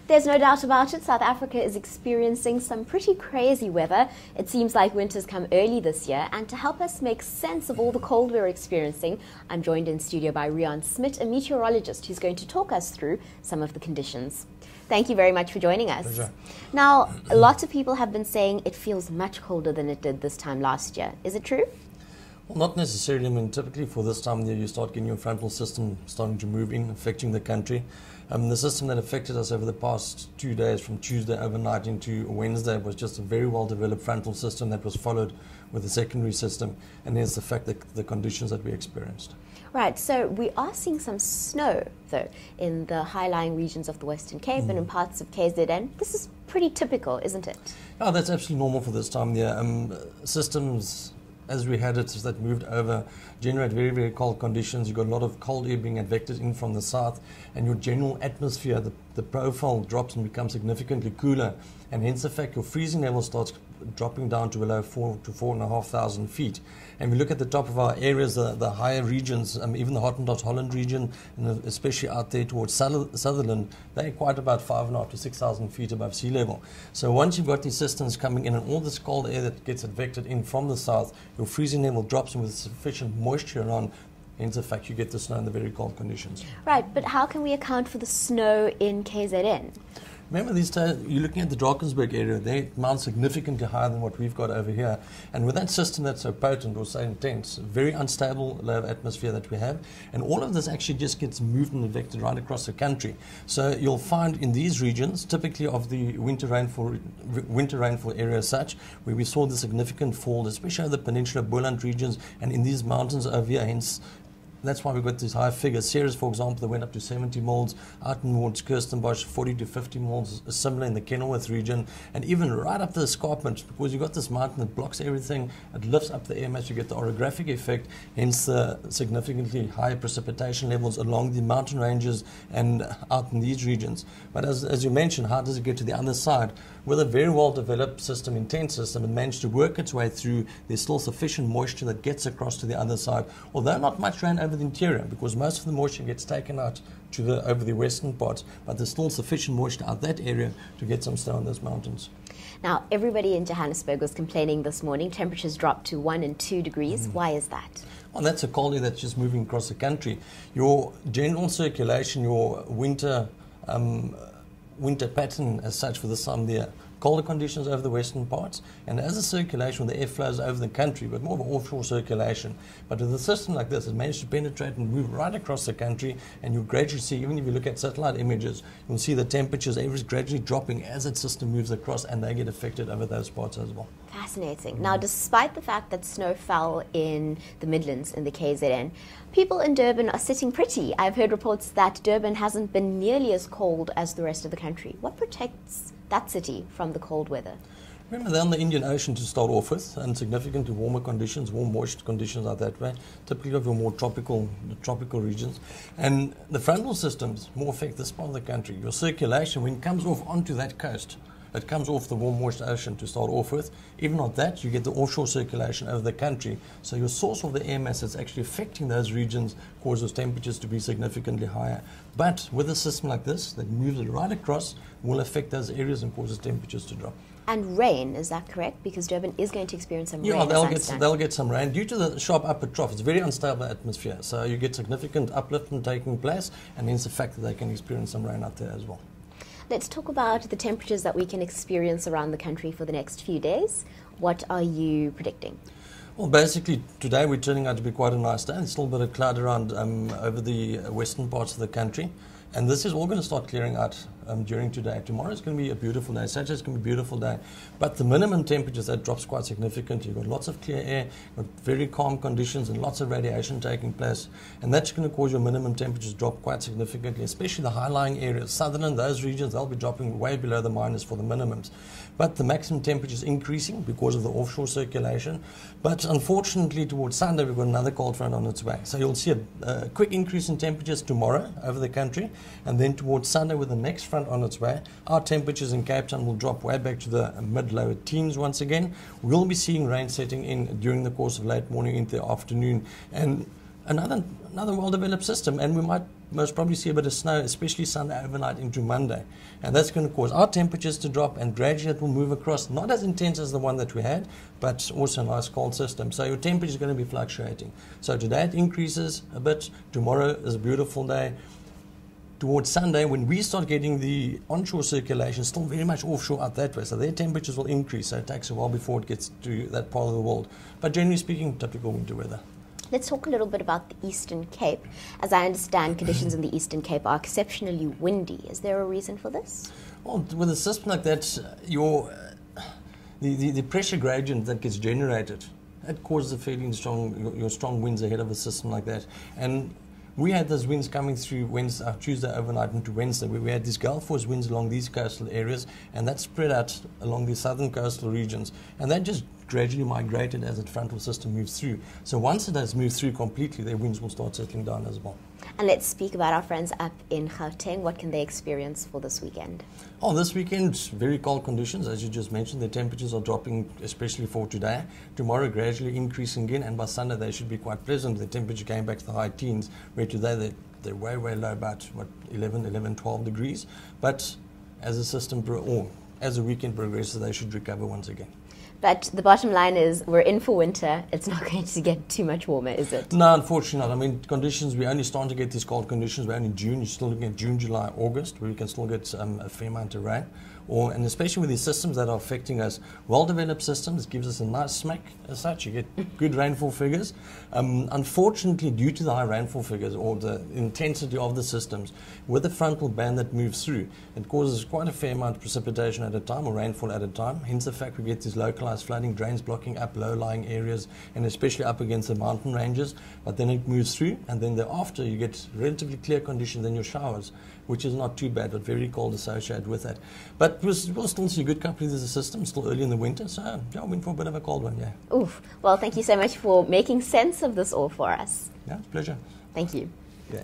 There's no doubt about it, South Africa is experiencing some pretty crazy weather. It seems like winter's come early this year, and to help us make sense of all the cold we're experiencing, I'm joined in studio by Riaan Smit, a meteorologist who's going to talk us through some of the conditions. Thank you very much for joining us. Pleasure. Now, lots of people have been saying it feels much colder than it did this time last year. Is it true? Well, not necessarily. I mean, typically for this time of year, you start getting your frontal system starting to move in, affecting the country. The system that affected us over the past 2 days, from Tuesday overnight into Wednesday, was just a very well-developed frontal system that was followed with a secondary system, and there's the fact that the conditions that we experienced. Right, so we are seeing some snow, though, in the high-lying regions of the Western Cape and in parts of KZN. This is pretty typical, isn't it? Oh, that's absolutely normal for this time of year. Systems, as we had it, that moved over, generate very, very cold conditions. You've got a lot of cold air being advected in from the south, and your general atmosphere, the profile drops and becomes significantly cooler, and hence the fact your freezing level starts dropping down to below 4,000 to 4,500 feet. And we look at the top of our areas, the higher regions, even the Hottentot Holland region, and especially out there towards Sutherland, they're quite about 5,500 to 6,000 feet above sea level. So once you've got these systems coming in and all this cold air that gets advected in from the south, your freezing level drops, and with sufficient moisture around, hence the fact you get the snow in the very cold conditions. Right, but how can we account for the snow in KZN? Remember, these days, you're looking at the Drakensberg area, they mount significantly higher than what we've got over here. And with that system that's so potent or so intense, very unstable low atmosphere that we have, and all of this actually just gets moved and advected right across the country. So you'll find in these regions, typically of the winter rainfall area as such, where we saw the significant fall, especially over the Peninsula Boland regions and in these mountains over here, hence that's why we've got these high figures. Ceres, for example, they went up to 70 mils, out towards Kirstenbosch, 40 to 50 mils, similar in the Kenilworth region, and even right up the escarpment, because you've got this mountain that blocks everything, it lifts up the air mass, you get the orographic effect, hence the significantly higher precipitation levels along the mountain ranges and out in these regions. But as you mentioned, how does it get to the other side? With a very well-developed system, intense system, it managed to work its way through. There's still sufficient moisture that gets across to the other side, although not much rain over the interior, because most of the moisture gets taken out to over the western parts, but there's still sufficient moisture out that area to get some snow in those mountains. Now, everybody in Johannesburg was complaining this morning. Temperatures dropped to 1 and 2 degrees. Why is that? Well, that's a cold air that's just moving across the country. Your general circulation, your winter pattern as such for this time of the year, colder conditions over the western parts, and as a circulation, the air flows over the country, but more of an offshore circulation. But with a system like this, it managed to penetrate and move right across the country, and you gradually see, even if you look at satellite images, you'll see the temperatures gradually dropping as that system moves across, and they get affected over those parts as well. Fascinating. Now, despite the fact that snow fell in the Midlands, in the KZN, people in Durban are sitting pretty. I've heard reports that Durban hasn't been nearly as cold as the rest of the country. What protects that city from the cold weather? Remember, they're on the Indian Ocean to start off with, and significantly warmer conditions, warm moist conditions out that way, typically of your more tropical regions. And the frontal systems more affect this part of the country. Your circulation, when it comes off onto that coast, it comes off the warm moist ocean to start off with. Even on that, you get the offshore circulation over the country. So your source of the air mass that's actually affecting those regions causes temperatures to be significantly higher. But with a system like this that moves it right across, will affect those areas and causes temperatures to drop. And rain, is that correct? Because Durban is going to experience some rain. Yeah, they'll get some rain. Due to the sharp upper trough, it's a very unstable atmosphere. So you get significant upliftment taking place, and hence the fact that they can experience some rain out there as well. Let's talk about the temperatures that we can experience around the country for the next few days. What are you predicting? Well, basically, today we're turning out to be quite a nice day. There's still a bit of cloud around over the western parts of the country. And this is all going to start clearing out during today. Tomorrow is going to be a beautiful day. Saturday is going to be a beautiful day. But the minimum temperatures, that drops quite significantly. You've got lots of clear air, got very calm conditions and lots of radiation taking place. And that's going to cause your minimum temperatures to drop quite significantly, especially the high-lying areas. Sutherland, those regions, they'll be dropping way below the minus for the minimums. But the maximum temperature is increasing because of the offshore circulation. But unfortunately, towards Sunday, we've got another cold front on its way. So you'll see a quick increase in temperatures tomorrow over the country. And then towards Sunday, with the next front on its way, our temperatures in Cape Town will drop way back to the mid-lower teens once again. We'll be seeing rain setting in during the course of late morning into the afternoon. And another well-developed system, and we might most probably see a bit of snow, especially Sunday overnight into Monday. And that's going to cause our temperatures to drop, and gradually it will move across, not as intense as the one that we had, but also a nice cold system. So your temperature is going to be fluctuating. So today it increases a bit, tomorrow is a beautiful day. Towards Sunday, when we start getting the onshore circulation, still very much offshore out that way, so their temperatures will increase, so it takes a while before it gets to that part of the world. But generally speaking, typical winter weather. Let's talk a little bit about the Eastern Cape. As I understand, conditions in the Eastern Cape are exceptionally windy. Is there a reason for this? Well, with a system like that, the pressure gradient that gets generated, it causes a fairly strong, strong winds ahead of a system like that. And we had those winds coming through Tuesday overnight into Wednesday, where we had these gale force winds along these coastal areas, and that spread out along the southern coastal regions. And that just gradually migrated as the frontal system moves through. So once it has moved through completely, their winds will start settling down as well. And let's speak about our friends up in Gauteng. What can they experience for this weekend? Oh, this weekend, very cold conditions, as you just mentioned. The temperatures are dropping, especially for today. Tomorrow, gradually increasing again, and by Sunday, they should be quite pleasant. The temperature came back to the high teens, where today they're way, way low, about 11, 12 degrees. But as the system, or as the weekend progresses, they should recover once again. But the bottom line is we're in for winter. It's not going to get too much warmer, is it? No, unfortunately not. I mean, conditions, we're only starting to get these cold conditions. We're only in June. You're still looking at June, July, August, where we can still get a fair amount of rain. And especially with these systems that are affecting us, well-developed systems, gives us a nice smack as such. You get good rainfall figures. Unfortunately, due to the high rainfall figures or the intensity of the systems, with the frontal band that moves through, it causes quite a fair amount of precipitation at a time, or rainfall at a time. Hence the fact we get these localized flooding, drains blocking up low-lying areas, and especially up against the mountain ranges. But then it moves through, and then thereafter you get relatively clear conditions in your showers, which is not too bad, but very cold associated with that. But we'll still see good company as a system, still early in the winter, so yeah, we're in for a bit of a cold one, yeah. Oof. Well, thank you so much for making sense of this all for us. Yeah, it's a pleasure. Thank you. Yeah.